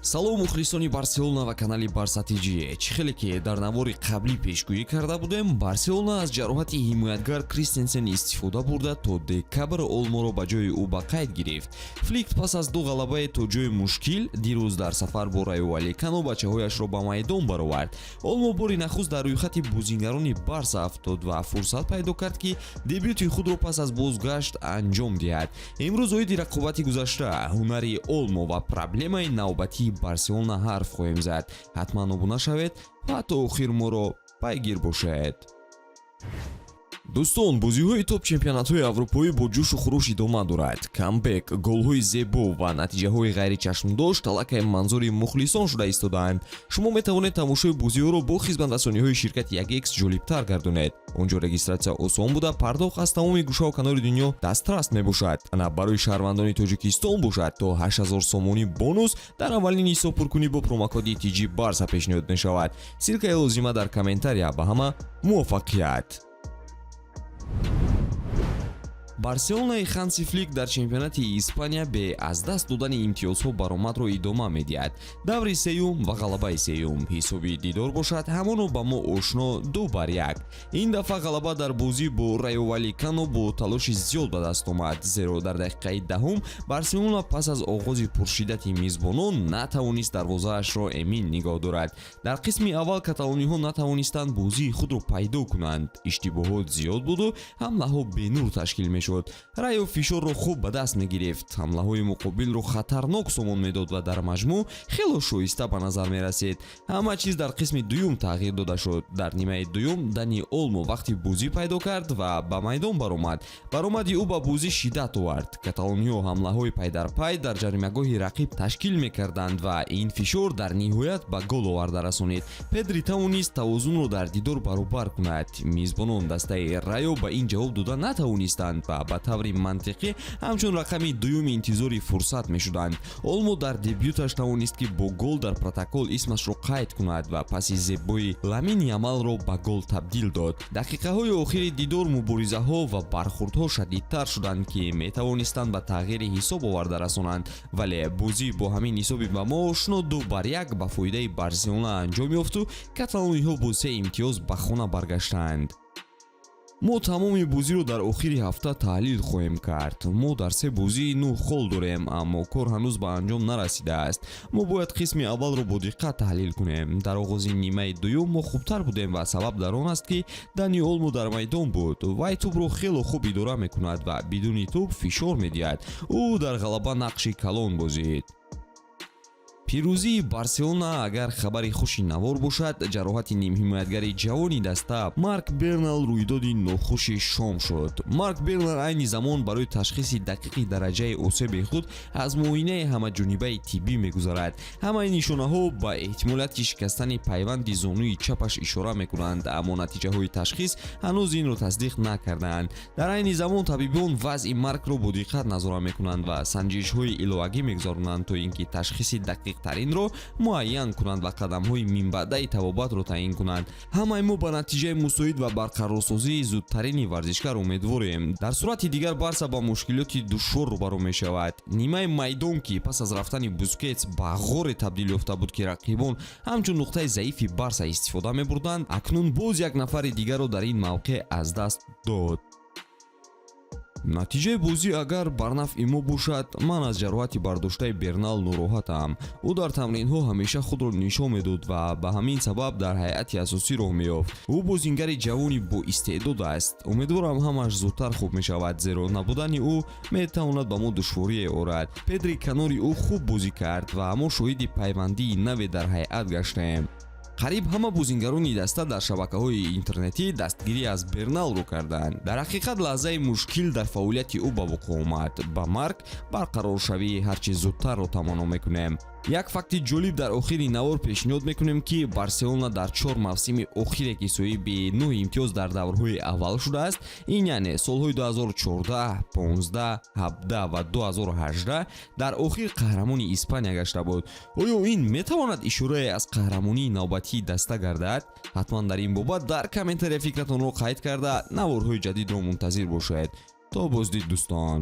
салом мухлисони Барселона ва канали Барса TJ. чӣ хеле ки дар навори қаблӣ пешгӯӣ карда будем, Барселона аз ҷароҳати ҳимоятгар Кристенсен истифода бурда то декабр олморо ба ҷои ӯ ба қайд гирифт. Флик пас аз ду ғалабаи то ҷои мушкил дирӯз дар сафар бо Реал Валикано бачаҳояшро ба майдон баровард. Олмо бори нахуст дар рӯйхати бозингарони Барса афтод ва фурсат пайдо кард ки дебютии худро пас аз бозгашт анҷом диҳад. имрӯз оиди рақобати гузашта, ҳунари Олмо ва проблемаи навбатии Барселона ҳарф хоҳем зад. ҳатман обуна шавед ва то охир моро пайгир бошед. дӯстон, бозиҳои топ чемпионатҳои аврупоӣ бо ҷӯшу хуруш идома дорад. камбек, голҳои зебо ва натиҷаҳои ғайричашмдошт аллакай манзури мухлисон шуда истодаанд. шумо метавонед тамошои бозиҳоро бо хизматрасониҳои ширкати 1x ҷолибтар гардонед. онҷо регистратсия осон буда пардохт аз тамоми гӯшаву канори дунё дастрас мебошад. ана барои шаҳрвандони тоҷикистон бошад то 8000 сомони бонус дар аввалин ҳисоб пуркунӣ бо промокоди TJBARCA пешниҳод мешавад. силкаи лозима дар комментария. ба ҳама муваффақият. Барселонаи Ханси Флик дар чемпионати Испания бе аз даст додани имтиёзҳо баромадро идома медиҳад. даври сеюм ва ғалабаи сеюм. ҳисоби дидор бошад ҳамоно ба мо ошно 2-1. ин дафъа ғалаба дар бозӣ бо Реал Валикано бо талоши зиёд ба даст омад, зеро дар дақиқаи даҳум Барселона пас аз оғози пуршиддати мизбонон натавонист дарвозаашро эмин нигоҳ дорад. дар қисми аввал каталониҳо натавонистанд бозии худро пайдо кунанд. иштибоҳот зиёд буду ҳамлаҳо бенур ташкил мешуд. Раё фишорро хуб ба даст мегирифт, ҳамлаҳои муқобилро хатарнок сомон медод ва дар маҷмӯъ хело шоиста ба назар мерасид. ҳама чиз дар қисми дуюм тағйир дода шуд. дар нимаи дуюм Дани Олмо вақти бозӣ пайдо кард ва ба майдон баромад. баромади ӯ ба бозӣ шиддат овард. каталониҳо ҳамлаҳои пайдарпай дар ҷаримагоҳи рақиб ташкил мекарданд ва ин фишор дар ниҳоят ба гол оварда расонид. Педри тавонист тавозунро дар дидор баробар кунад. мизбонон дастаи Раё ба ин ҷавоб дода натавонистанд ва ба таври мантиқӣ ҳамчун рақами дуюми интизори фурсат мешуданд. Олмо дар дебюташ тавонист ки бо гол дар протокол исмашро қайд кунад ва паси зебои Ламини Ямалро ба гол табдил дод. дақиқаҳои охири дидор муборизаҳо ва бархурдҳо шадидтар шуданд ки метавонистанд ба тағйири ҳисоб оварда расонанд, вале бозӣ бо ҳамин ҳисоби ба мо ошно 2-1 ба фоидаи Барселона анҷом ёфту каталониҳо бо 3 имтиёз ба хона баргаштанд. мо тамоми бозиро дар охири ҳафта таҳлил хоҳем кард. мо дар 3 бозии 9 хол дорем, аммо кор ҳанӯз ба анҷом нарасидааст. мо бояд қисми аввалро бо диққат таҳлил кунем. дар оғози нимаи дуюм мо хубтар будем ва сабаб дар он аст ки Дани Олмо дар майдон буд. вай тӯбро хело хуб идора мекунад ва бидуни тӯб фишор медиҳад. ӯ дар ғалаба нақши калон бозид. пирӯзии Барселона агар хабари хуши навор бошад, ҷароҳати нимҳимоятгари ҷавони даста Марк Бернал рӯйдоди нохуши шом шуд. Марк Бернал айни замон барои ташхиси дақиқи дараҷаи осеби худ аз муоинаи ҳамаҷонибаи тиббӣ мегузарад. ҳамаи нишонаҳо ба эҳтимолияти шикастани пайванди зонуи чапаш ишора мекунанд, аммо натиҷаҳои ташхис ҳанӯз инро тасдиқ накардаанд. дар айни замон табибон вазъи Маркро бо диққат назора мекунанд ва санҷишҳои иловагӣ мегузаронанд то ин ки ташхиси дақиқ таринро муайян кунанд ва қадамҳои минбаъдаи табобатро таъин кунанд. ҳамаи мо ба натиҷаи мусоид ва барқарорсозии зудтарини варзишгар умедворем. дар сурати дигар Барса ба мушкилоти душвор рӯбарӯ мешавад. нимаи майдон ки пас аз рафтани Бускетс ба ғоре табдил ёфта буд ки рақибон ҳамчун нуқтаи заифи Барса истифода мебурданд, акнун боз як нафари дигарро дар ин мавқеъ аз даст дод. натиҷаи бозӣ агар бар нафъи мо бошад, ман аз ҷароҳати бардоштаи Бернал нороҳатам. ӯ дар тамринҳо ҳамеша худро нишон медод ва ба ҳамин сабаб дар ҳайати асосӣ роҳ меёфт. ӯ бозингари ҷавони боистеъдод аст. умедворам ҳамааш зудтар хуб мешавад, зеро набудани ӯ метавонад ба мо душворие орад. Педри канори ӯ хуб бозӣ кард ва мо шоҳиди пайвандии наве дар ҳайат гаштем. қариб ҳама бозингарони даста дар шабакаҳои интернетӣ дастгирӣ аз Берналро карданд. дар ҳақиқат лаҳзаи мушкил дар фаъолияти ӯ ба вуқӯъ омад. ба Марк барқароршавии ҳарчи зудтарро тамоно мекунем. як факти ҷолиб дар охири навор пешниҳод мекунем ки Барселона дар 4 мавсими охире ки соҳиби 9 имтиёз дар даврҳои аввал шудааст, ин яъне солҳои 2014, 15, 17 ва 2018 дар охир қаҳрамони Испания гашта буд. оё ин метавонад ишорае аз қаҳрамонии навбатии даста гардад? ҳатман дар ин бобат дар комментария фикратонро қайд карда наворҳои ҷадидро мунтазир бошед. то боздид дӯстон.